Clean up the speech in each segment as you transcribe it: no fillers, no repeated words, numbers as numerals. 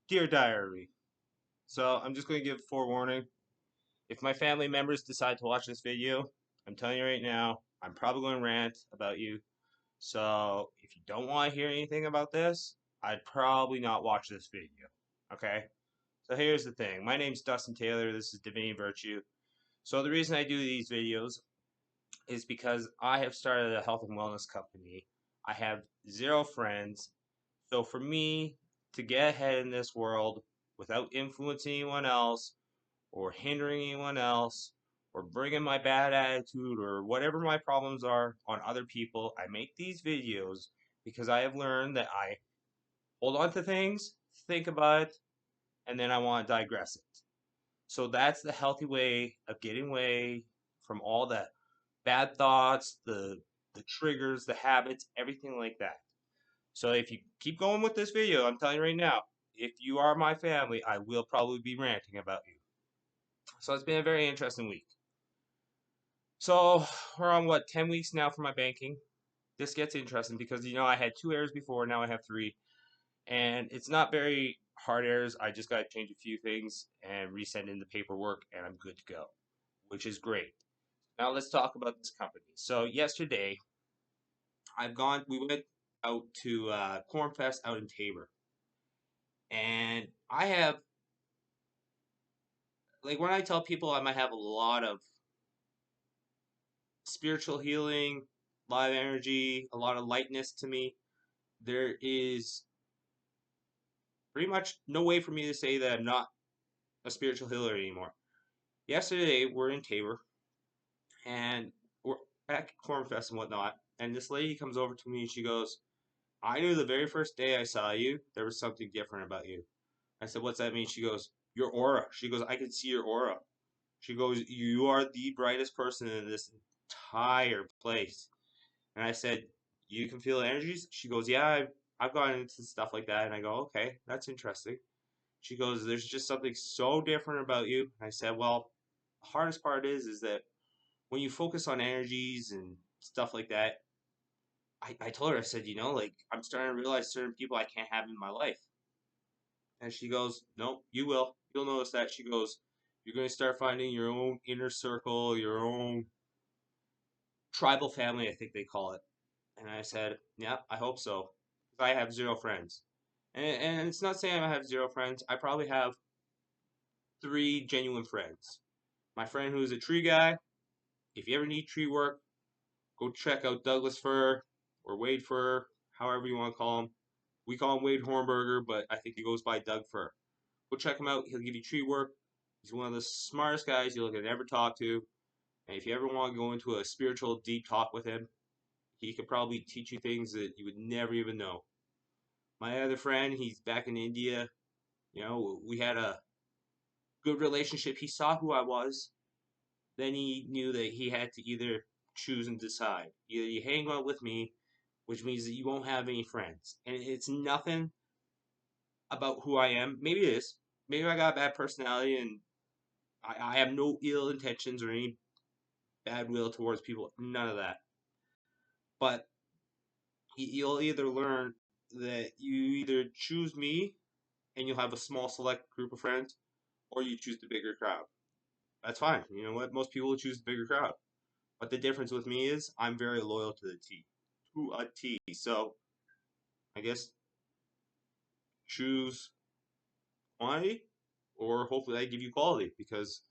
Dear Diary. So I'm just going to give forewarning. If my family members decide to watch this video, I'm telling you right now, I'm probably going to rant about you. So if you don't want to hear anything about this, I'd probably not watch this video. Okay? So here's the thing. My name's Dustin Taylor. This is Divinity Virtue. So the reason I do these videos is because I have started a health and wellness company. I have zero friends. So for me to get ahead in this world without influencing anyone else or hindering anyone else or bringing my bad attitude or whatever my problems are on other people, I make these videos because I have learned that I hold on to things, think about it, and then I want to digress it. So that's the healthy way of getting away from all the bad thoughts, the triggers, the habits, everything like that. So if you keep going with this video, I'm telling you right now, if you are my family, I will probably be ranting about you. So it's been a very interesting week. So we're on what, 10 weeks now for my banking. This gets interesting because I had 2 errors before, now I have 3. And it's not very hard errors. I just got to change a few things and resend in the paperwork and I'm good to go, which is great. Now let's talk about this company. So yesterday we went out to Corn Fest out in Tabor. And I have, like, when I tell people I might have a lot of spiritual healing, a lot of energy, a lot of lightness to me, there is pretty much no way for me to say that I'm not a spiritual healer anymore. Yesterday, we're in Tabor, and we're at Cornfest and whatnot, and this lady comes over to me and she goes, I knew the very first day I saw you, there was something different about you. I said, what's that mean? She goes, your aura. She goes, I can see your aura. She goes, you are the brightest person in this entire place. And I said, you can feel energies? She goes, yeah, I've gotten into stuff like that. And I go, okay, that's interesting. She goes, there's just something so different about you. I said, well, the hardest part is that when you focus on energies and stuff like that, I told her, I said, like, I'm starting to realize certain people I can't have in my life. And she goes, nope, you will. You'll notice that. She goes, you're going to start finding your own inner circle, your own tribal family, I think they call it. And I said, yeah, I hope so. Because I have zero friends. And it's not saying I have zero friends. I probably have 3 genuine friends. My friend who's a tree guy. If you ever need tree work, go check out Douglas Fir or Wade Fir, however you want to call him. We call him Wade Hornberger, but I think he goes by Doug Fir. Go check him out. He'll give you tree work. He's one of the smartest guys you'll ever talk to. And if you ever want to go into a spiritual deep talk with him, he could probably teach you things that you would never even know. My other friend, he's back in India. We had a good relationship. He saw who I was. Then he knew that he had to either choose and decide. Either you hang out with me, which means that you won't have any friends. And it's nothing about who I am. Maybe it is. Maybe I got a bad personality and I have no ill intentions or any bad will towards people. None of that. But you'll either learn that you either choose me and you'll have a small select group of friends, or you choose the bigger crowd. That's fine. You know what? Most people will choose the bigger crowd. But the difference with me is I'm very loyal to the T. To a T. So I guess choose quantity or hopefully I give you quality because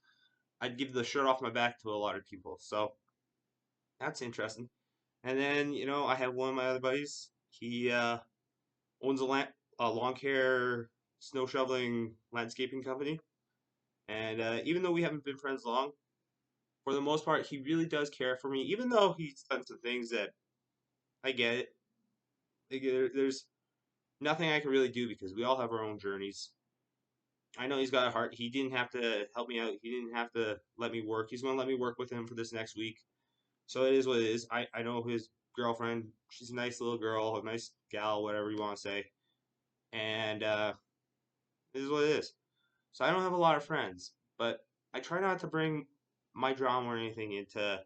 I'd give the shirt off my back to a lot of people. So that's interesting. And then, I have one of my other buddies. He owns a lawn care, snow shoveling, landscaping company. And even though we haven't been friends long, for the most part, he really does care for me. Even though he's done some things that I get it. There's nothing I can really do because we all have our own journeys. I know he's got a heart. He didn't have to help me out. He didn't have to let me work. He's going to let me work with him for this next week. So it is what it is. I know his girlfriend. She's a nice little girl, a nice gal, whatever you want to say. And this is what it is. So I don't have a lot of friends, but I try not to bring my drama or anything into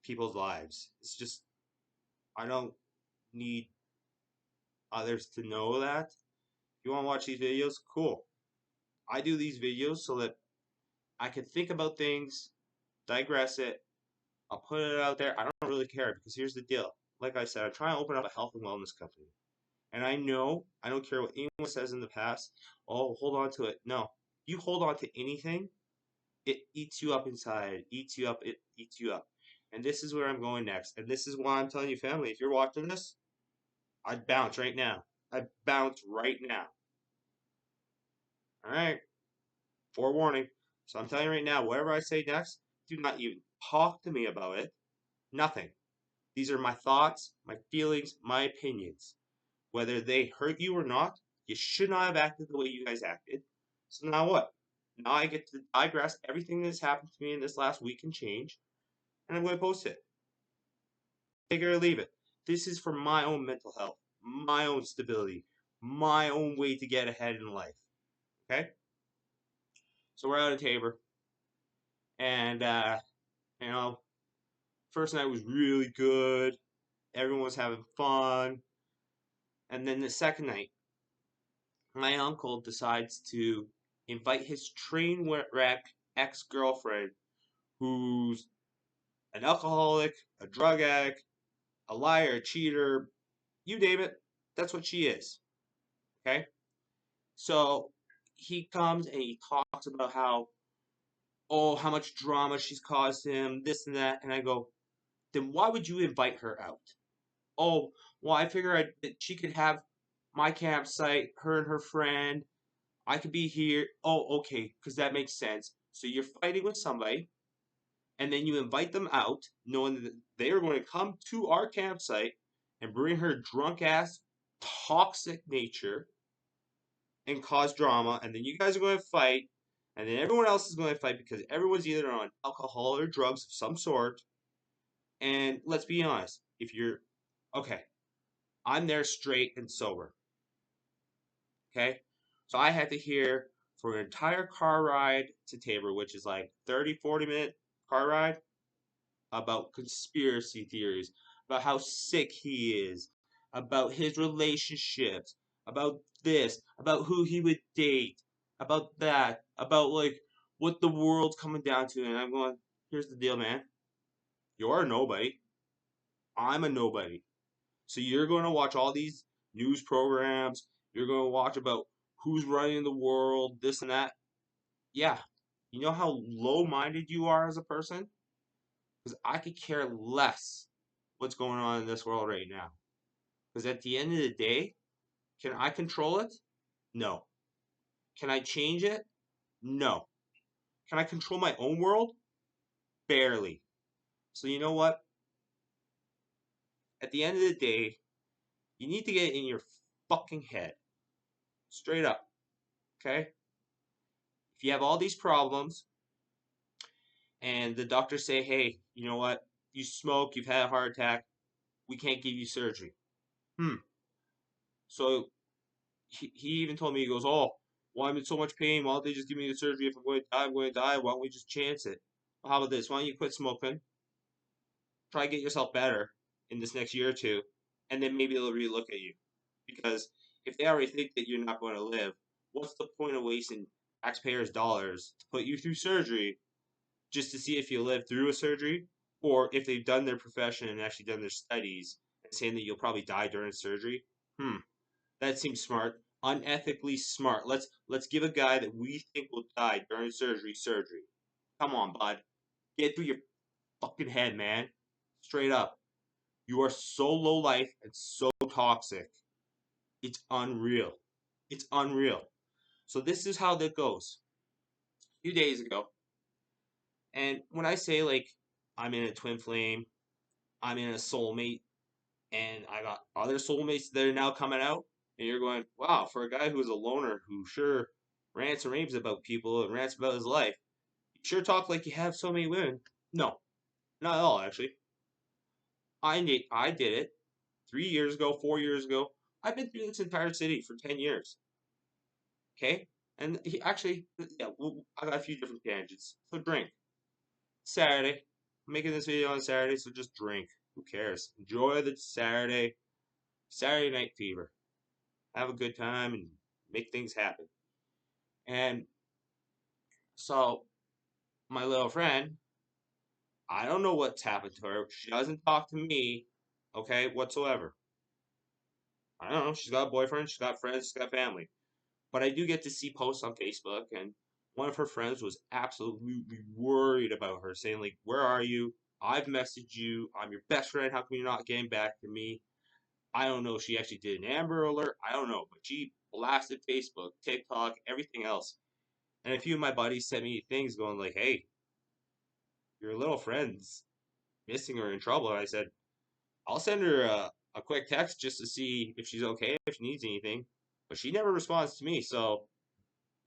people's lives. It's just I don't need others to know that. If you want to watch these videos, cool. I do these videos so that I can think about things, digress it. I'll put it out there. I don't really care because here's the deal. Like I said, I'm trying to open up a health and wellness company. And I know I don't care what anyone says in the past. Oh, hold on to it. No. You hold on to anything, it eats you up inside. It eats you up. It eats you up. And this is where I'm going next. And this is why I'm telling you, family, if you're watching this, I'd bounce right now. I'd bounce right now. All right. Forewarning. So I'm telling you right now, whatever I say next, do not even talk to me about it. Nothing. These are my thoughts, my feelings, my opinions. Whether they hurt you or not, you should not have acted the way you guys acted. So now what? Now I get to digress everything that's happened to me in this last week and change, and I'm going to post it. Take it or leave it. This is for my own mental health, my own stability, my own way to get ahead in life. Okay? So we're out of Tabor, and you know, first night was really good. Everyone was having fun, and then the second night, my uncle decides to invite his train wreck ex-girlfriend, who's an alcoholic, a drug addict, a liar, a cheater, you name it. That's what she is. Okay? So he comes and he talks about how much drama she's caused him, this and that. And I go, then why would you invite her out? Oh, well, I figure that she could have my campsite, her and her friend. I could be here. Oh, okay, because that makes sense. So you're fighting with somebody, and then you invite them out, knowing that they are going to come to our campsite and bring her drunk ass, toxic nature and cause drama, and then you guys are going to fight, and then everyone else is going to fight because everyone's either on alcohol or drugs of some sort. And let's be honest, if you're okay, I'm there straight and sober. Okay, so I had to hear for an entire car ride to Tabor, which is like 30-40 minute car ride, about conspiracy theories, about how sick he is, about his relationships, about this, about who he would date, about that, about like what the world's coming down to. And I'm going, here's the deal, man. You're a nobody. I'm a nobody. So you're going to watch all these news programs. You're going to watch about who's running the world, this and that. Yeah. You know how low minded you are as a person? Because I could care less what's going on in this world right now. Because at the end of the day, can I control it? No. Can I change it? No. Can I control my own world? Barely. So you know what? At the end of the day, you need to get it in your fucking head. Straight up. Okay? If you have all these problems and the doctors say, hey, you know what? You smoke, you've had a heart attack, we can't give you surgery. So he even told me, he goes, oh, well, I'm in so much pain. Why don't they just give me the surgery? If I'm going to die, I'm going to die. Why don't we just chance it? Well, how about this? Why don't you quit smoking? Try to get yourself better in this next year or two, and then maybe they'll relook at you. Because if they already think that you're not going to live, what's the point of wasting taxpayers' dollars to put you through surgery just to see if you live through a surgery, or if they've done their profession and actually done their studies and saying that you'll probably die during surgery? That seems smart. Unethically smart. Let's give a guy that we think will die during surgery. Come on, bud. Get through your fucking head, man. Straight up. You are so low life and so toxic. It's unreal. It's unreal. So this is how that goes. A few days ago, and when I say like I'm in a twin flame, I'm in a soulmate, and I got other soulmates that are now coming out, and you're going, wow, for a guy who's a loner who sure rants and raves about people and rants about his life, you sure talk like you have so many women. No, not at all, actually. I did it 3 years ago, 4 years ago. I've been through this entire city for 10 years. Okay? And he actually, yeah, I got a few different tangents. So drink. Saturday. I'm making this video on Saturday, so just drink. Who cares? Enjoy the Saturday night fever. Have a good time and make things happen. And So my little friend, I don't know what's happened to her. She doesn't talk to me, okay, whatsoever. I don't know. She's got a boyfriend, she's got friends, she's got family. But I do get to see posts on Facebook, and one of her friends was absolutely worried about her, saying, like, where are you? I've messaged you. I'm your best friend. How come you're not getting back to me? I don't know if she actually did an Amber Alert. I don't know. But she blasted Facebook, TikTok, everything else. And a few of my buddies sent me things going like, hey, your little friend's missing or in trouble. And I said, I'll send her a quick text just to see if she's okay, if she needs anything. But she never responds to me. So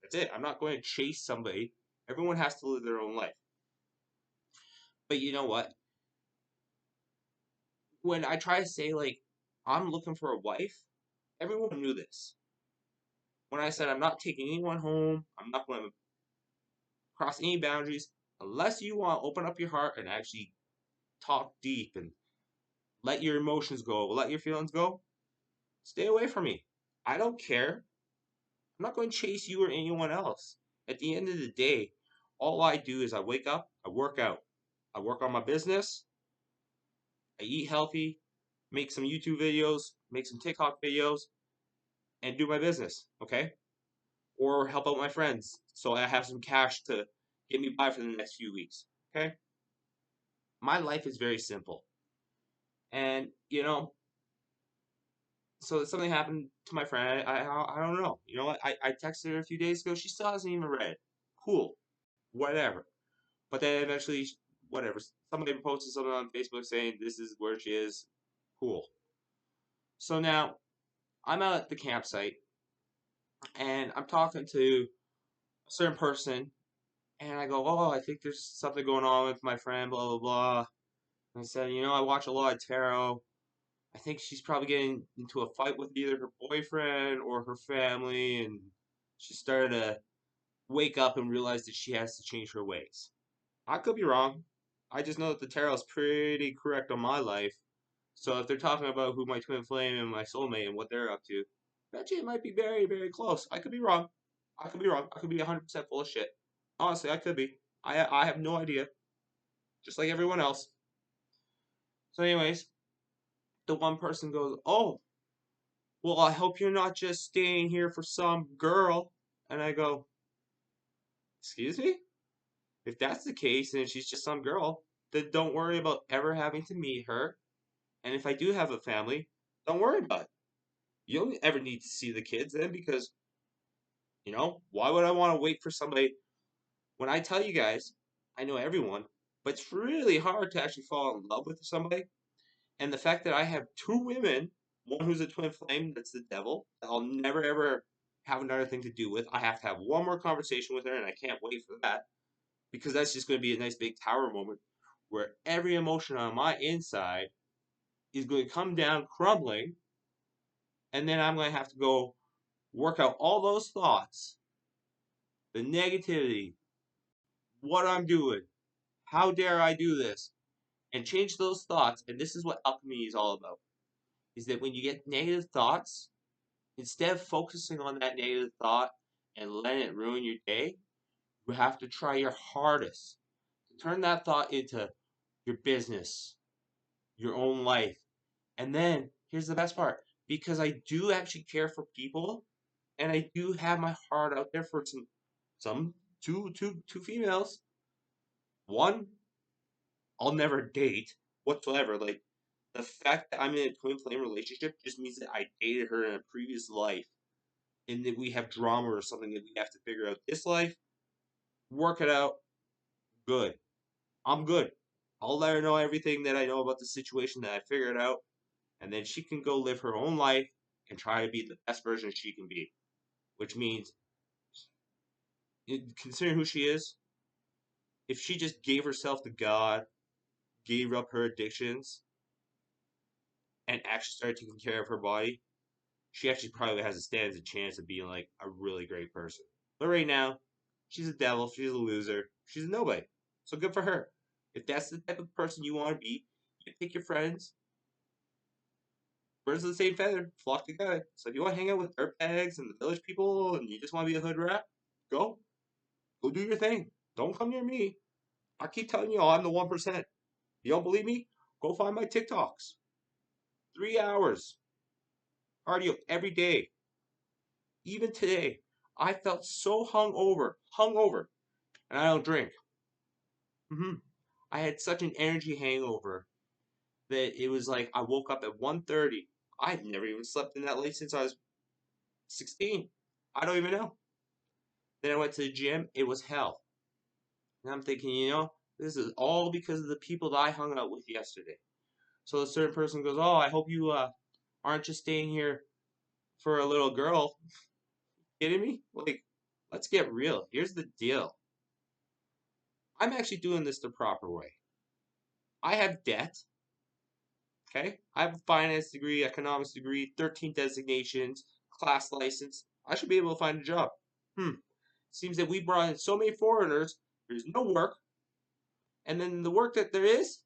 that's it. I'm not going to chase somebody. Everyone has to live their own life. But you know what? When I try to say, like, I'm looking for a wife, everyone knew this. When I said I'm not taking anyone home, I'm not going to cross any boundaries unless you want to open up your heart and actually talk deep and let your emotions go, let your feelings go, stay away from me. I don't care. I'm not going to chase you or anyone else. At the end of the day, all I do is I wake up, I work out, I work on my business, I eat healthy, make some YouTube videos, make some TikTok videos, and do my business, okay? Or help out my friends so I have some cash to get me by for the next few weeks, okay? My life is very simple. And, so something happened to my friend. I don't know. You know what? I texted her a few days ago. She still hasn't even read it. Cool. Whatever. But then eventually, whatever. Somebody posted something on Facebook saying this is where she is. Cool. So now I'm out at the campsite and I'm talking to a certain person, and I go, "Oh, I think there's something going on with my friend, blah blah blah." And I said, I watch a lot of tarot. I think she's probably getting into a fight with either her boyfriend or her family, and she started to wake up and realize that she has to change her ways. I could be wrong. I just know that the tarot is pretty correct on my life. So if they're talking about who my twin flame and my soulmate and what they're up to, bet you it might be very, very close. I could be wrong. I could be wrong. I could be 100% full of shit. Honestly, I could be. I have no idea. Just like everyone else. So, anyways, the one person goes, "Oh, well, I hope you're not just staying here for some girl." And I go, "Excuse me? If that's the case and she's just some girl, then don't worry about ever having to meet her. And if I do have a family, don't worry about it. You don't ever need to see the kids then because, why would I want to wait for somebody? When I tell you guys, I know everyone, but it's really hard to actually fall in love with somebody. And the fact that I have two women, one who's a twin flame, that's the devil, that I'll never ever have another thing to do with. I have to have one more conversation with her, and I can't wait for that because that's just going to be a nice big tower moment where every emotion on my inside is going to come down crumbling, and then I'm going to have to go work out all those thoughts, the negativity, what I'm doing, how dare I do this, and change those thoughts. And this is what alchemy is all about: is that when you get negative thoughts, instead of focusing on that negative thought and letting it ruin your day, you have to try your hardest to turn that thought into your business, your own life. And then here's the best part: because I do actually care for people, and I do have my heart out there for some two females. One I'll never date whatsoever. Like the fact that I'm in a twin flame relationship just means that I dated her in a previous life, and that we have drama or something that we have to figure out this life, work it out. Good. I'm good. I'll let her know everything that I know about the situation that I figured out, and then she can go live her own life and try to be the best version she can be. Which means, considering who she is, if she just gave herself to God, gave up her addictions, and actually started taking care of her body, she actually probably has a stands a chance of being like a really great person. But right now, she's a devil, she's a loser, she's a nobody. So good for her. If that's the type of person you want to be, you pick your friends. Birds of the same feather flock together. So if you want to hang out with dirtbags and the village people and you just want to be a hood rat, go. Go do your thing. Don't come near me. I keep telling you, I'm the 1%. You don't believe me? Go find my TikToks. 3 hours cardio every day. Even today, I felt so hungover, and I don't drink. I had such an energy hangover that it was like I woke up at 1:30. I've never even slept in that late since I was 16. I don't even know. Then I went to the gym. It was hell. And I'm thinking, this is all because of the people that I hung out with yesterday. So a certain person goes, "Oh, I hope you aren't just staying here for a little girl." Kidding me? Like, let's get real. Here's the deal. I'm actually doing this the proper way. I have debt. Okay? I have a finance degree, economics degree, 13 designations, class license. I should be able to find a job. Seems that we brought in so many foreigners, there's no work, and then the work that there is,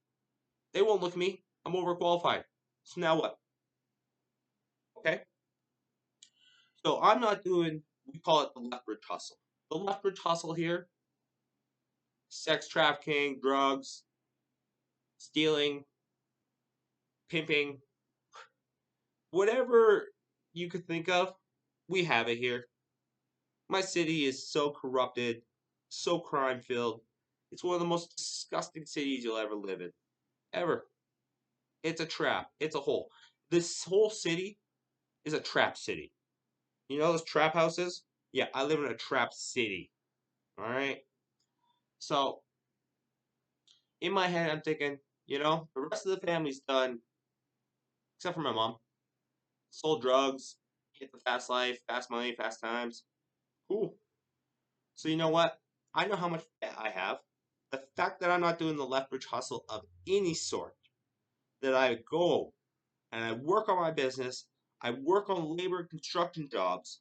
they won't look at me. I'm overqualified. So now what? Okay? So I'm not doing, we call it the leverage hustle. The leverage hustle here, sex trafficking, drugs, stealing, pimping, whatever you could think of, we have it here. My city is so corrupted, so crime filled. It's one of the most disgusting cities you'll ever live in. Ever. It's a trap. It's a hole. This whole city is a trap city. You know those trap houses? Yeah, I live in a trap city. Alright? So, in my head, I'm thinking, the rest of the family's done, except for my mom. Sold drugs, hit the fast life, fast money, fast times. Cool. So you know what? I know how much debt I have. The fact that I'm not doing the leverage hustle of any sort, that I go and I work on my business, I work on labor and construction jobs,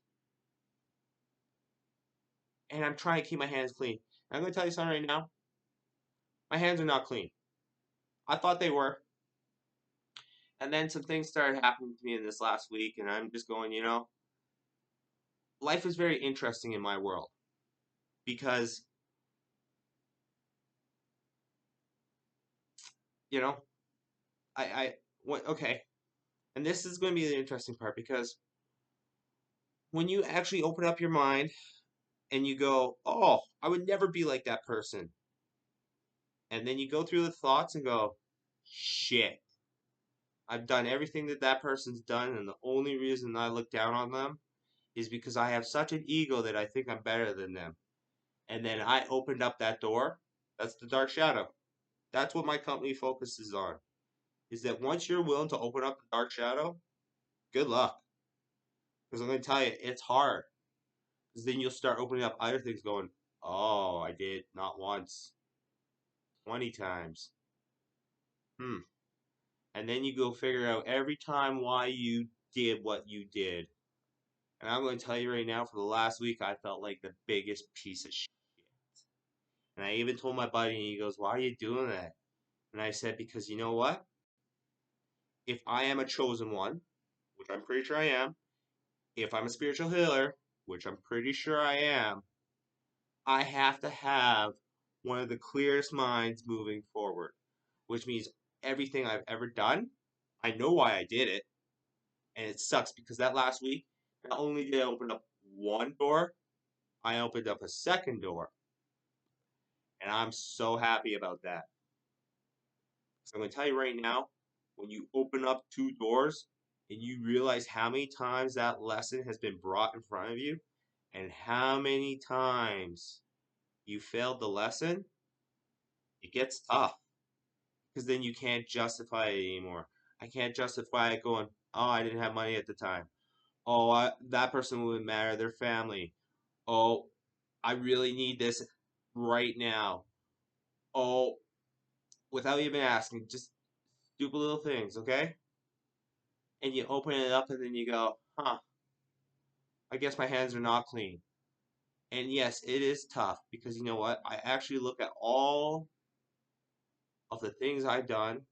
and I'm trying to keep my hands clean. And I'm going to tell you something right now. My hands are not clean. I thought they were. And then some things started happening to me in this last week, and I'm just going, life is very interesting in my world because, you know, okay. And this is going to be the interesting part because when you actually open up your mind and you go, "Oh, I would never be like that person," and then you go through the thoughts and go, "Shit, I've done everything that that person's done, and the only reason I look down on them is because I have such an ego that I think I'm better than them." And then I opened up that door. That's the dark shadow. That's what my company focuses on. Is that once you're willing to open up the dark shadow, good luck. Because I'm going to tell you, it's hard. Because then you'll start opening up other things going, "Oh, I did not once, 20 times. Hmm." And then you go figure out every time why you did what you did. And I'm going to tell you right now, for the last week, I felt like the biggest piece of shit. And I even told my buddy, and he goes, "Why are you doing that?" And I said, "Because you know what? If I am a chosen one, which I'm pretty sure I am, if I'm a spiritual healer, which I'm pretty sure I am, I have to have one of the clearest minds moving forward, which means everything I've ever done, I know why I did it, and it sucks because that last week, not only did I open up one door, I opened up a second door, and I'm so happy about that. So I'm going to tell you right now, when you open up two doors and you realize how many times that lesson has been brought in front of you and how many times you failed the lesson, it gets tough because then you can't justify it anymore. I can't justify it going, "Oh, I didn't have money at the time. Oh, that person wouldn't matter, their family. Oh, I really need this right now. Oh," without even asking, just stupid little things, okay? And you open it up and then you go, "Huh, I guess my hands are not clean." And yes, it is tough because you know what? I actually look at all of the things I've done,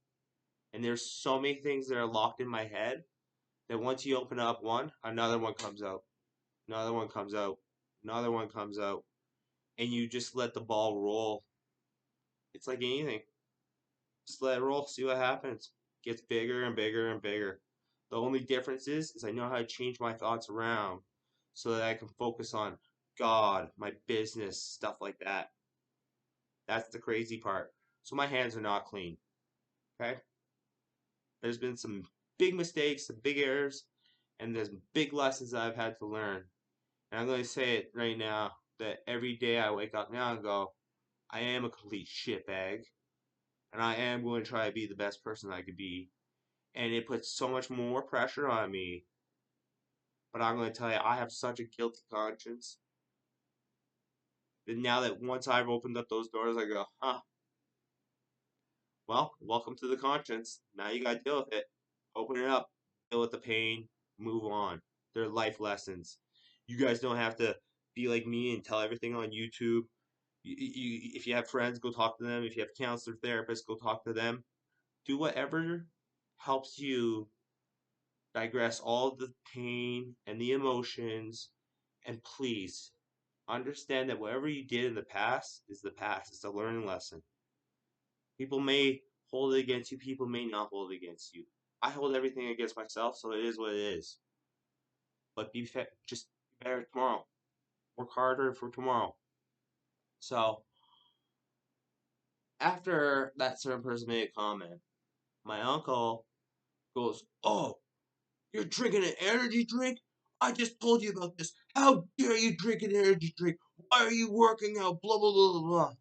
and there's so many things that are locked in my head that once you open up one, another one comes out, another one comes out, another one comes out. and you just let the ball roll. It's like anything. Just let it roll, see what happens. Gets bigger and bigger and bigger. The only difference is I know how to change my thoughts around so that I can focus on God, my business, stuff like that. That's the crazy part. So my hands are not clean. Okay? There's been some big mistakes, some big errors, and there's big lessons that I've had to learn. And I'm going to say it right now that every day I wake up now and go, I am a complete shitbag, and I am going to try to be the best person I could be. And it puts so much more pressure on me. But I'm going to tell you, I have such a guilty conscience that now that once I've opened up those doors, I go, well, welcome to the conscience. Now you got to deal with it. Open it up, deal with the pain, move on. They're life lessons. You guys don't have to be like me and tell everything on YouTube. If you have friends, go talk to them. If you have counselor therapists, go talk to them. Do whatever helps you digress all the pain and the emotions. And please understand that whatever you did in the past is the past. It's a learning lesson. People may hold it against you, people may not hold it against you. I hold everything against myself, so it is what it is. But just be better tomorrow. Work harder for tomorrow. So, after that certain person made a comment, my uncle goes, "Oh, you're drinking an energy drink? I just told you about this. How dare you drink an energy drink? Why are you working out? Blah, blah, blah, blah, blah."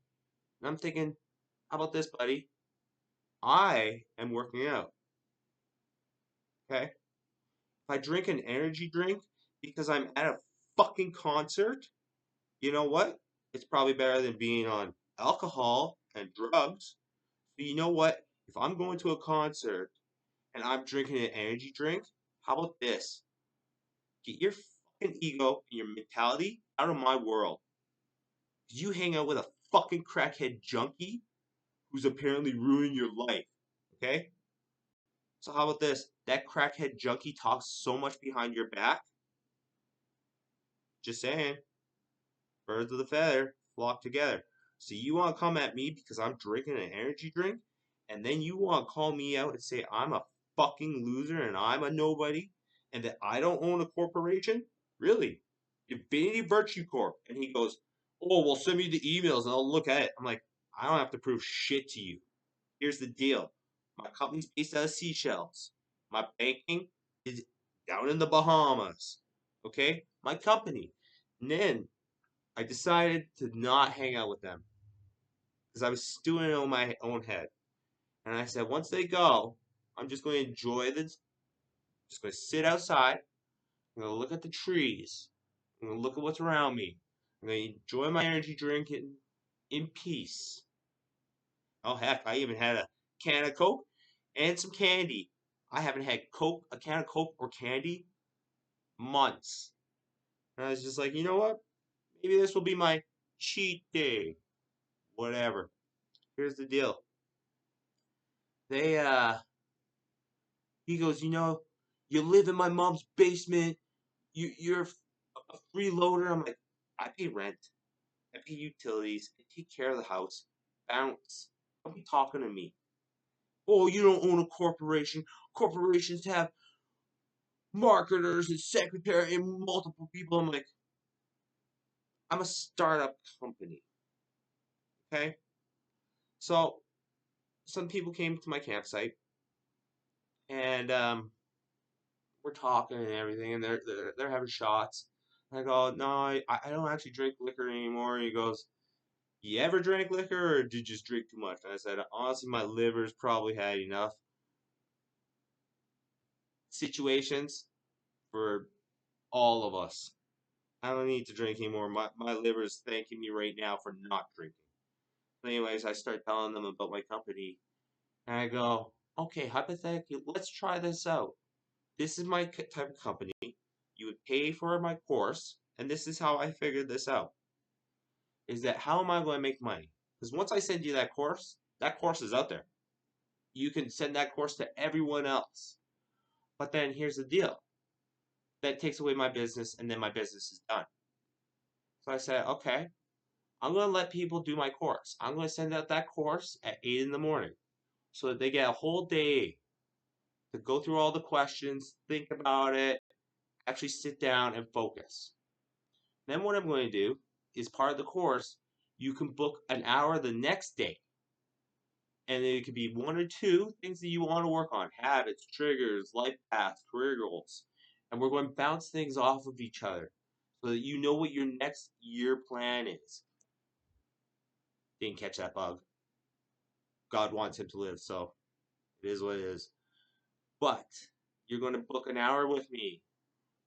And I'm thinking, how about this, buddy? I am working out, okay? If I drink an energy drink because I'm at a fucking concert, you know what? It's probably better than being on alcohol and drugs. So you know what? If I'm going to a concert and I'm drinking an energy drink, how about this? Get your fucking ego and your mentality out of my world. You hang out with a fucking crackhead junkie who's apparently ruining your life, okay? So how about this? That crackhead junkie talks so much behind your back. Just saying. Birds of the feather flock together. So you want to come at me because I'm drinking an energy drink, and then you want to call me out and say I'm a fucking loser and I'm a nobody, and that I don't own a corporation? Really? Infinity Virtue Corp. And he goes, "Oh, well, send me the emails and I'll look at it." I'm like, I don't have to prove shit to you. Here's the deal. My company's based out of Seychelles. My banking is down in the Bahamas. Okay? My company. And then I decided to not hang out with them because I was doing it on my own head. And I said, once they go, I'm just going to enjoy this. Just going to sit outside. I'm going to look at the trees. I'm going to look at what's around me. I'm going to enjoy my energy drink in peace. Oh, heck, I even had a can of Coke and some candy. I haven't had a can of Coke or candy months. And I was just like, you know what? Maybe this will be my cheat day. Whatever. Here's the deal. They he goes, you live in my mom's basement. You're a freeloader. I'm like, I pay rent, I pay utilities, I take care of the house. Bounce. Don't be talking to me. Oh, you don't own a corporation. Corporations have marketers and secretary and multiple people. I'm like, I'm a startup company. Okay? So some people came to my campsite and we're talking and everything, and they're having shots. And I go, no, I don't actually drink liquor anymore. And he goes, you ever drank liquor or did you just drink too much? And I said, honestly, my liver's probably had enough situations for all of us. I don't need to drink anymore. My liver's thanking me right now for not drinking. But anyways, I start telling them about my company, and I go, okay, hypothetically, let's try this out. This is my type of company. You would pay for my course, and this is how I figured this out. Is that how am I going to make money? Because once I send you that course is out there. You can send that course to everyone else. But then here's the deal. That takes away my business, and then my business is done. So I said, okay, I'm going to let people do my course. I'm going to send out that course at 8 in the morning so that they get a whole day to go through all the questions, think about it, actually sit down and focus. Then what I'm going to do is part of the course, you can book an hour the next day. And it could be one or two things that you want to work on: habits, triggers, life paths, career goals. And we're going to bounce things off of each other so that you know what your next year plan is. Didn't catch that bug. God wants him to live, so it is what it is. But you're going to book an hour with me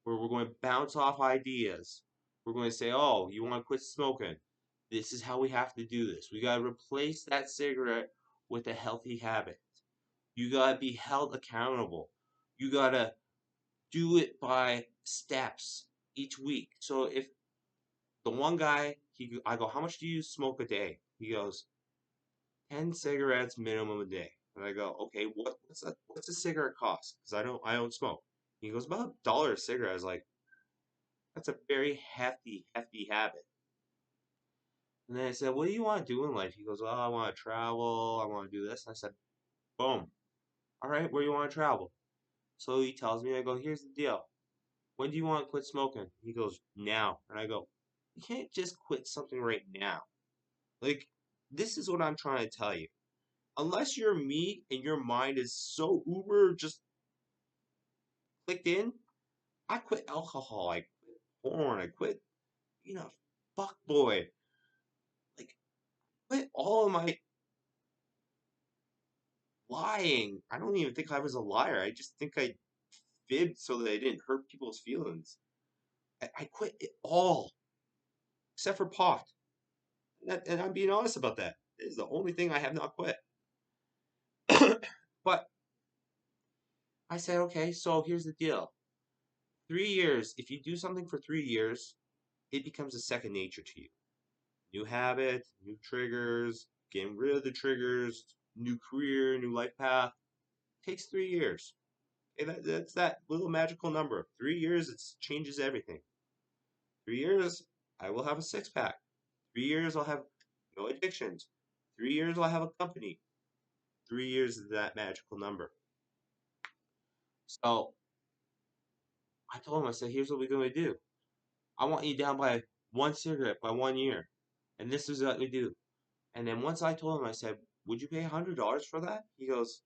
where we're going to bounce off ideas. We're going to say, oh, you want to quit smoking? This is how we have to do this. We got to replace that cigarette with a healthy habit. You got to be held accountable. You got to do it by steps each week. So if the one guy, I go, how much do you smoke a day? He goes, 10 cigarettes minimum a day. And I go, okay, what's a cigarette cost? Because I don't smoke. He goes, about $1 a cigarette. I was like, that's a very hefty habit. And then I said, what do you want to do in life? He goes, well, I want to travel. I want to do this. And I said, boom. All right, where do you want to travel? So he tells me, I go, here's the deal. When do you want to quit smoking? He goes, now. And I go, you can't just quit something right now. Like, this is what I'm trying to tell you. Unless your meat and your mind is so uber just clicked in, I quit alcohol. I quit porn. I quit, fuck boy. Like, quit all of my lying. I don't even think I was a liar. I just think I fibbed so that I didn't hurt people's feelings. I quit it all except for pot. And I'm being honest about that. It is the only thing I have not quit. But I said, okay, so here's the deal. 3 years, if you do something for 3 years, it becomes a second nature to you. New habits, new triggers, getting rid of the triggers, new career, new life path. Takes 3 years. Okay, that's that little magical number. 3 years, it changes everything. 3 years, I will have a six pack. 3 years, I'll have no addictions. 3 years, I'll have a company. 3 years is that magical number. So I told him, I said, here's what we're going to do. I want you down by one cigarette by 1 year. And this is what we do. And then once I told him, I said, would you pay $100 for that? He goes,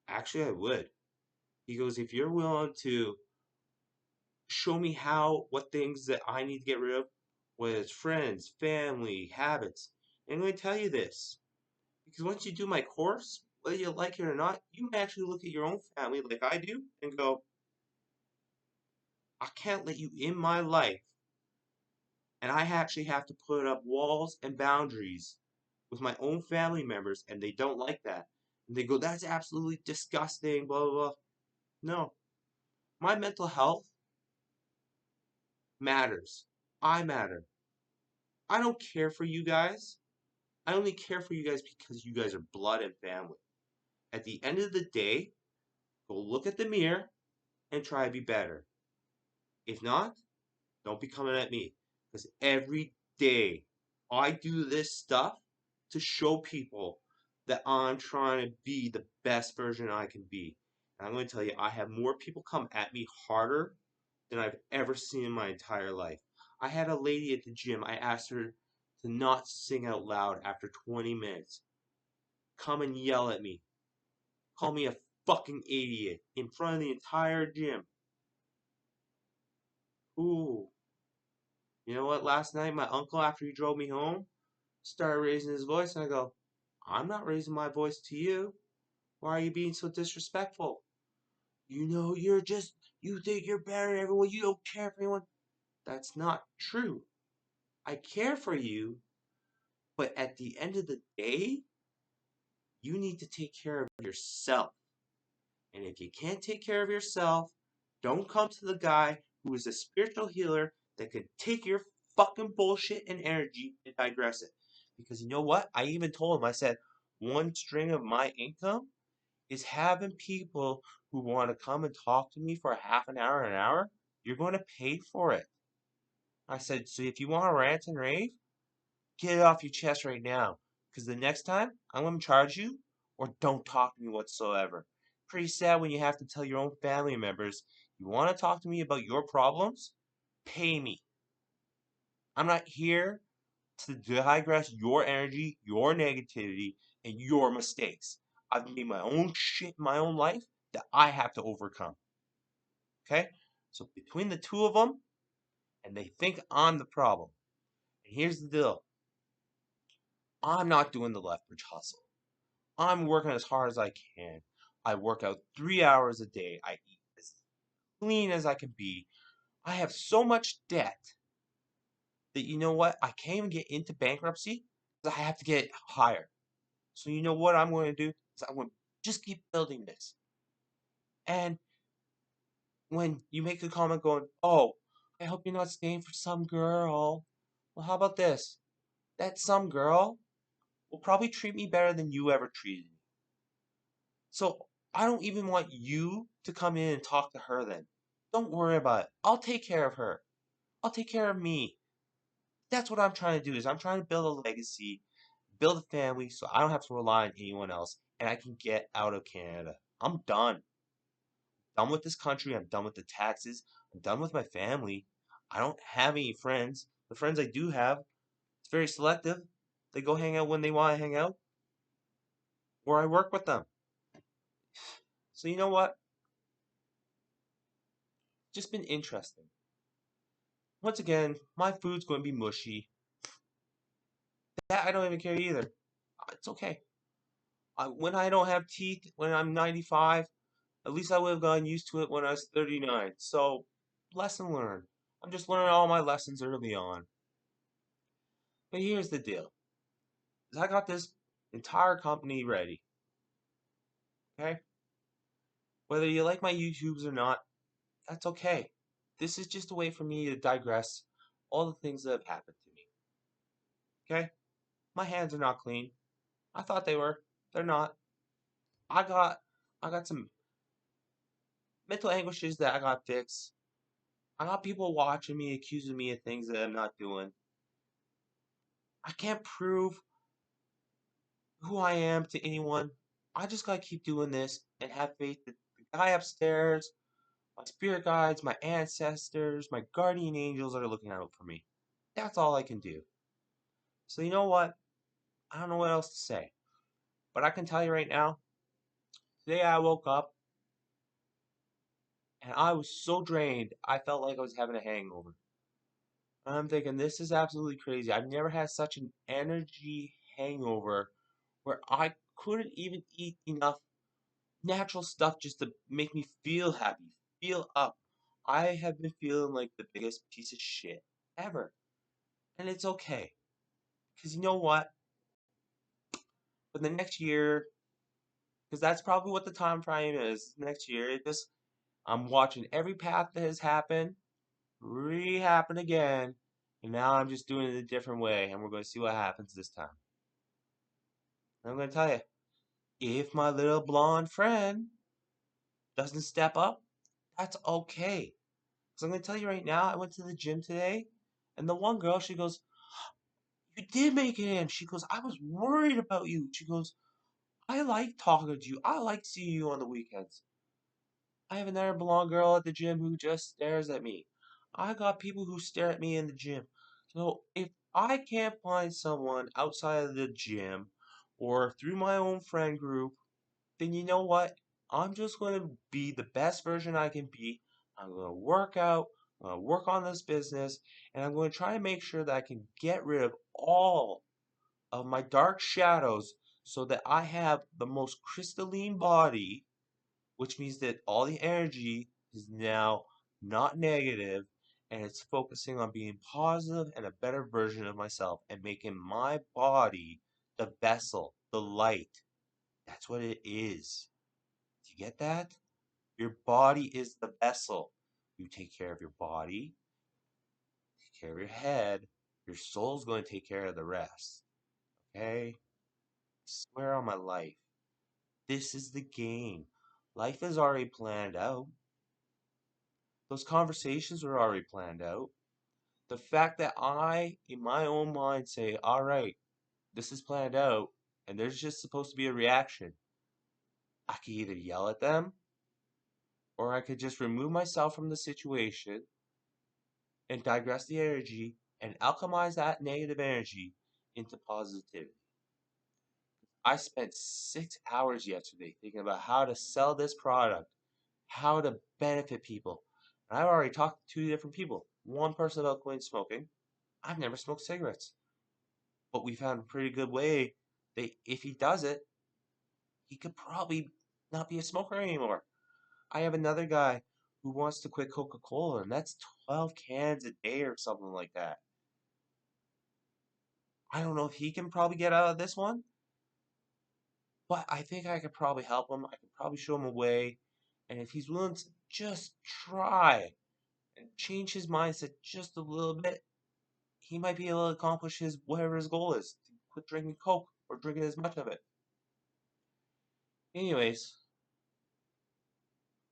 actually, I would. He goes, if you're willing to show me what things that I need to get rid of, whether it's friends, family, habits. And I'm going to tell you this, because once you do my course, whether you like it or not, you may actually look at your own family like I do and go, I can't let you in my life. And I actually have to put up walls and boundaries with my own family members, and they don't like that. And they go, that's absolutely disgusting, blah, blah, blah. No. My mental health matters. I matter. I don't care for you guys. I only care for you guys because you guys are blood and family. At the end of the day, go look at the mirror and try to be better. If not, don't be coming at me. Because every day I do this stuff to show people that I'm trying to be the best version I can be. And I'm going to tell you, I have more people come at me harder than I've ever seen in my entire life. I had a lady at the gym, I asked her to not sing out loud after 20 minutes. Come and yell at me. Call me a fucking idiot in front of the entire gym. Ooh. You know what? Last night, my uncle, after he drove me home, started raising his voice, and I go, I'm not raising my voice to you. Why are you being so disrespectful? You think you're better than everyone. You don't care for anyone. That's not true. I care for you, but at the end of the day, you need to take care of yourself. And if you can't take care of yourself, don't come to the guy who is a spiritual healer that can take your fucking bullshit and energy and digress it. Because you know what? I even told him, I said, one string of my income is having people who want to come and talk to me for a half an hour. You're going to pay for it. I said, so if you want to rant and rave, Get it off your chest right now. Because the next time, I'm going to charge you or don't talk to me whatsoever. Pretty sad when you have to tell your own family members, you want to talk to me about your problems? Pay me. I'm not here to digress your energy, your negativity, and your mistakes. I've made my own shit in my own life that I have to overcome. Okay? So between the two of them, and they think I'm the problem. And here's the deal. I'm not doing the leverage hustle. I'm working as hard as I can. I work out 3 hours a day. I eat as clean as I can be. I have so much debt that you know what? I can't even get into bankruptcy because I have to get higher. So you know what I'm going to do? Is I'm going to just keep building this. And when you make a comment going, oh, I hope you're not staying for some girl. Well, how about this? That some girl will probably treat me better than you ever treated me. So I don't even want you to come in and talk to her then. Don't worry about it. I'll take care of her. I'll take care of me. That's what I'm trying to do is I'm trying to build a legacy, build a family so I don't have to rely on anyone else and I can get out of Canada. I'm done. Done with this country. I'm done with the taxes. I'm done with my family. I don't have any friends. The friends I do have, it's very selective. They go hang out when they want to hang out, or I work with them. So you know what? Just been interesting. Once again, my food's going to be mushy. That I don't even care either. It's okay. When I don't have teeth, when I'm 95, at least I would have gotten used to it when I was 39. So, lesson learned. I'm just learning all my lessons early on. But here's the deal. Is I got this entire company ready. Okay? Whether you like my YouTubes or not, that's okay. This is just a way for me to digress all the things that have happened to me. Okay? My hands are not clean. I thought they were. They're not. I got I got some mental anguishes that I got fixed. I got people watching me, accusing me of things that I'm not doing. I can't prove who I am to anyone. I just gotta keep doing this and have faith that the guy upstairs, my spirit guides, my ancestors, my guardian angels are looking out for me. That's all I can do. So you know what? I don't know what else to say. But I can tell you right now, today I woke up and I was so drained, I felt like I was having a hangover. And I'm thinking, this is absolutely crazy. I've never had such an energy hangover where I couldn't even eat enough natural stuff just to make me feel happy, feel up. I have been feeling like the biggest piece of shit ever. And it's okay. Because you know what? For the next year, because that's probably what the time frame is, next year, I'm watching every path that has happened re-happen again. And now I'm just doing it a different way. And we're going to see what happens this time. And I'm going to tell you, if my little blonde friend doesn't step up, that's okay. Because I'm going to tell you right now, I went to the gym today, and the one girl, she goes, you did make it in. She goes, I was worried about you. She goes, I like talking to you. I like seeing you on the weekends. I have another blonde girl at the gym who just stares at me. I got people who stare at me in the gym. So if I can't find someone outside of the gym or through my own friend group, then you know what? I'm just going to be the best version I can be. I'm going to work out, I'm going to work on this business, and I'm going to try to make sure that I can get rid of all of my dark shadows so that I have the most crystalline body, which means that all the energy is now not negative and it's focusing on being positive and a better version of myself and making my body the vessel, the light. That's what it is. Do you get that? Your body is the vessel. You take care of your body, take care of your head, your soul's going to take care of the rest. Okay? Swear on my life. This is the game. Life is already planned out. Those conversations were already planned out. The fact that I, in my own mind, say, all right, this is planned out, and there's just supposed to be a reaction, I could either yell at them, or I could just remove myself from the situation and digress the energy and alchemize that negative energy into positivity. I spent 6 hours yesterday thinking about how to sell this product, how to benefit people. And I've already talked to two different people. One person about quitting smoking. I've never smoked cigarettes, but we found a pretty good way that if he does it, he could probably not be a smoker anymore. I have another guy who wants to quit Coca-Cola, and that's 12 cans a day or something like that. I don't know if he can probably get out of this one, but I think I could probably help him. I could probably show him a way. And if he's willing to just try and change his mindset just a little bit, he might be able to accomplish his whatever his goal is to quit drinking Coke or drinking as much of it. Anyways,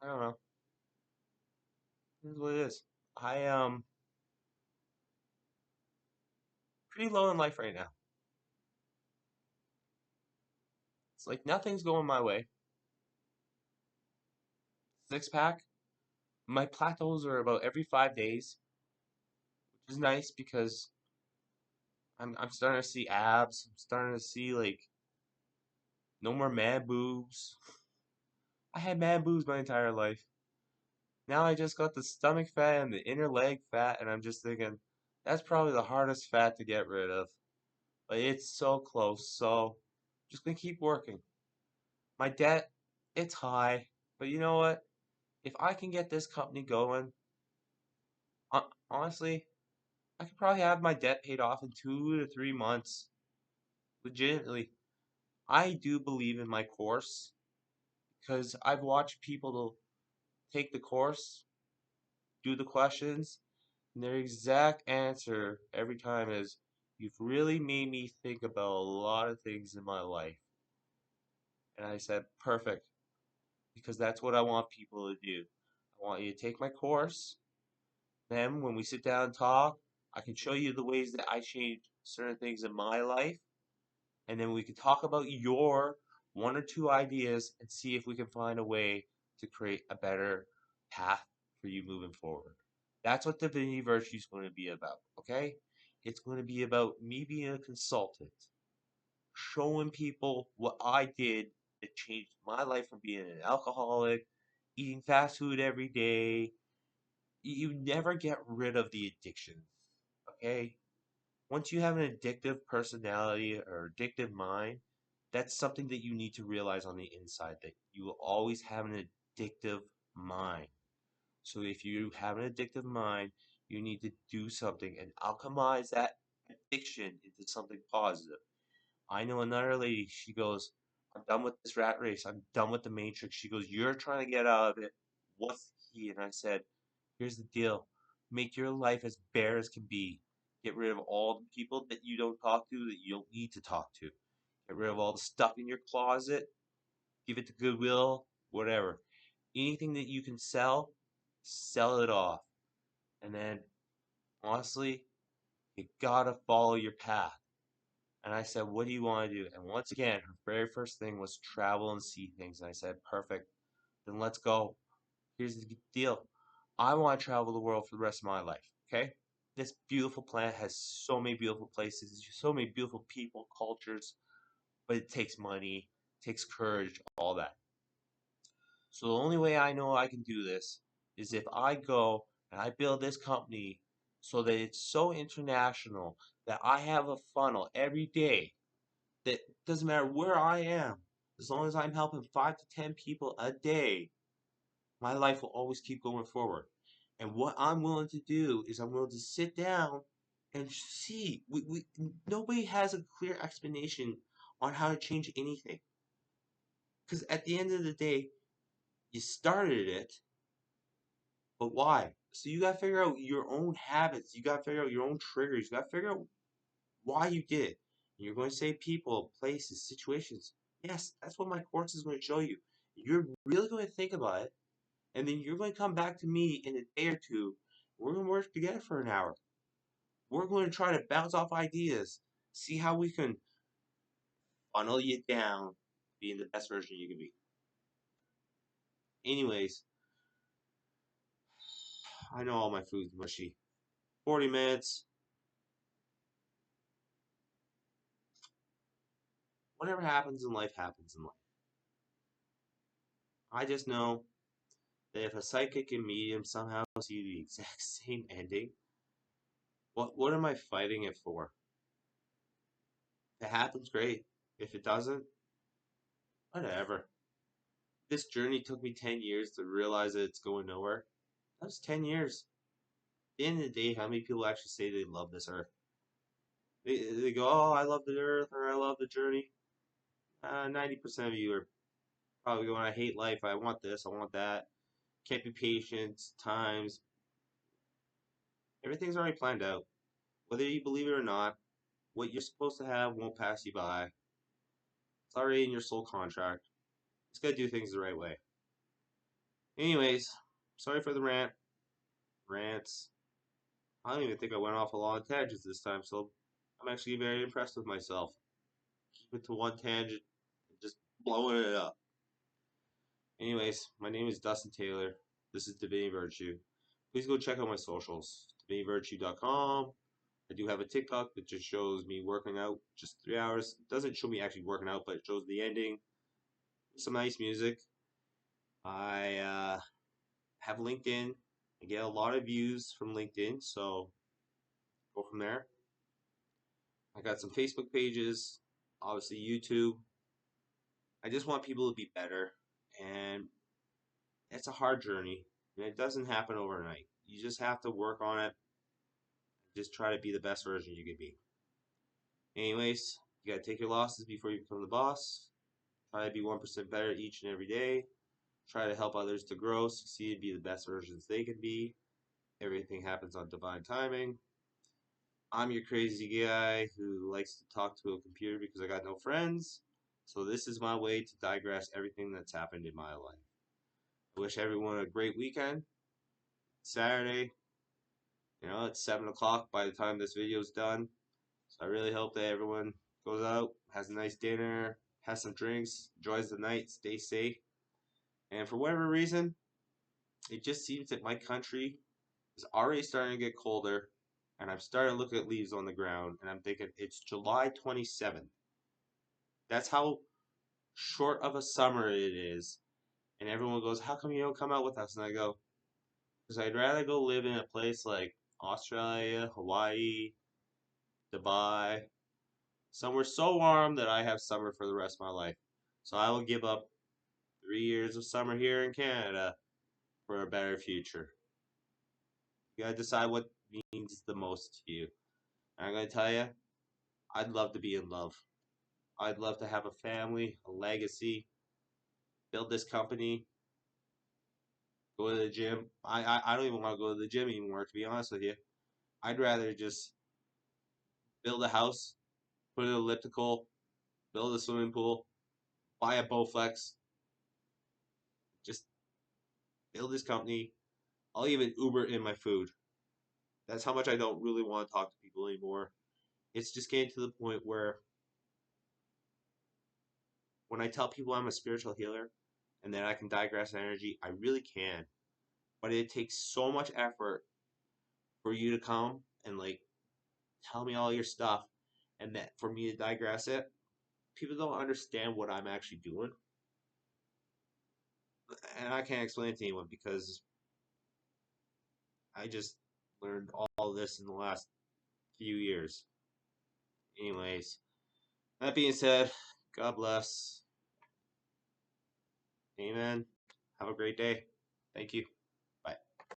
I don't know. This is what it is. I pretty low in life right now. It's like nothing's going my way. Six pack. My plateaus are about every 5 days, which is nice because I'm starting to see abs. I'm starting to see like no more man boobs. I had man boobs my entire life. Now I just got the stomach fat and the inner leg fat, and I'm just thinking that's probably the hardest fat to get rid of. But it's so close, so just gonna keep working. My debt, it's high, but you know what? If I can get this company going, honestly, I could probably have my debt paid off in 2 to 3 months. Legitimately, I do believe in my course because I've watched people take the course, do the questions, and their exact answer every time is, "You've really made me think about a lot of things in my life." And I said, "Perfect," because that's what I want people to do. I want you to take my course. Then, when we sit down and talk, I can show you the ways that I changed certain things in my life. And then we can talk about your one or two ideas and see if we can find a way to create a better path for you moving forward. That's what Divinity Virtue is going to be about, okay? It's going to be about me being a consultant, showing people what I did that changed my life from being an alcoholic, eating fast food every day. You never get rid of the addictions, okay? Once you have an addictive personality or addictive mind, that's something that you need to realize on the inside that you will always have an addictive mind. So if you have an addictive mind, you need to do something and alchemize that addiction into something positive. I know another lady, she goes, "I'm done with this rat race. I'm done with the matrix." She goes, "You're trying to get out of it. What's the key?" And I said, "Here's the deal. Make your life as bare as can be. Get rid of all the people that you don't talk to that you don't need to talk to. Get rid of all the stuff in your closet. Give it to Goodwill, whatever. Anything that you can sell, sell it off. And then, honestly, you gotta follow your path." And I said, "What do you want to do?" And once again, her very first thing was travel and see things. And I said, "Perfect. Then let's go. Here's the deal. I want to travel the world for the rest of my life. Okay? This beautiful planet has so many beautiful places, so many beautiful people, cultures, but it takes money, takes courage, all that. So the only way I know I can do this is if I go and I build this company so that it's so international that I have a funnel every day that doesn't matter where I am, as long as I'm helping 5 to 10 people a day, my life will always keep going forward. And what I'm willing to do is I'm willing to sit down and see. Nobody has a clear explanation on how to change anything. Because at the end of the day, you started it, but why? So you gotta figure out your own habits. You gotta figure out your own triggers. You gotta figure out why you did it. And you're going to say people, places, situations. Yes, that's what my course is going to show you. You're really going to think about it, and then you're going to come back to me in a day or two. We're going to work together for an hour. We're going to try to bounce off ideas, see how we can funnel you down, being the best version you can be. Anyways, I know all my food's mushy. 40 minutes. Whatever happens in life happens in life. I just know that if a psychic and medium somehow see the exact same ending, what am I fighting it for? If it happens, great. If it doesn't, whatever. This journey took me 10 years to realize that it's going nowhere. That was 10 years. At the end of the day, how many people actually say they love this earth? They go, oh, I love the earth or I love the journey. 90% of you are probably going, I hate life. I want this. I want that. Can't be patient. Times. Everything's already planned out. Whether you believe it or not, what you're supposed to have won't pass you by. It's already in your soul contract. Just gotta do things the right way. Anyways, sorry for the rants. I don't even think I went off a lot of tangents this time, so I'm actually very impressed with myself. Keep it to one tangent and just blowing it up. Anyways, my name is Dustin Taylor. This is Divinity Virtue. Please go check out my socials, divinityvirtue.com. I do have a TikTok that just shows me working out just 3 hours. It doesn't show me actually working out, but it shows the ending. Some nice music. I have LinkedIn. I get a lot of views from LinkedIn, so go from there. I got some Facebook pages, obviously YouTube. I just want people to be better, and it's a hard journey, and it doesn't happen overnight. You just have to work on it. Just try to be the best version you can be. Anyways, you gotta take your losses before you become the boss. Try to be 1% better each and every day. Try to help others to grow, succeed, be the best versions they can be. Everything happens on divine timing. I'm your crazy guy who likes to talk to a computer because I got no friends. So this is my way to digress everything that's happened in my life. I wish everyone a great weekend. Saturday, it's 7 o'clock by the time this video is done. So I really hope that everyone goes out, has a nice dinner, has some drinks, enjoys the night, stay safe. And for whatever reason, it just seems that my country is already starting to get colder. And I'm starting to look at leaves on the ground and I'm thinking it's July 27th. That's how short of a summer it is. And everyone goes, how come you don't come out with us? And I go, because I'd rather go live in a place like Australia, Hawaii, Dubai, somewhere so warm that I have summer for the rest of my life. So I will give up 3 years of summer here in Canada for a better future. You gotta decide what means the most to you. And I'm gonna tell you, I'd love to be in love. I'd love to have a family, a legacy, build this company, go to the gym. I don't even want to go to the gym anymore, to be honest with you. I'd rather just build a house, put an elliptical, build a swimming pool, buy a Bowflex, just build this company. I'll even Uber in my food. That's how much I don't really want to talk to people anymore. It's just getting to the point where when I tell people I'm a spiritual healer and that I can digress energy, I really can. But it takes so much effort for you to come and tell me all your stuff and that for me to digress it. People don't understand what I'm actually doing. And I can't explain it to anyone because I just learned all this in the last few years. Anyways, that being said, God bless. Amen. Have a great day. Thank you.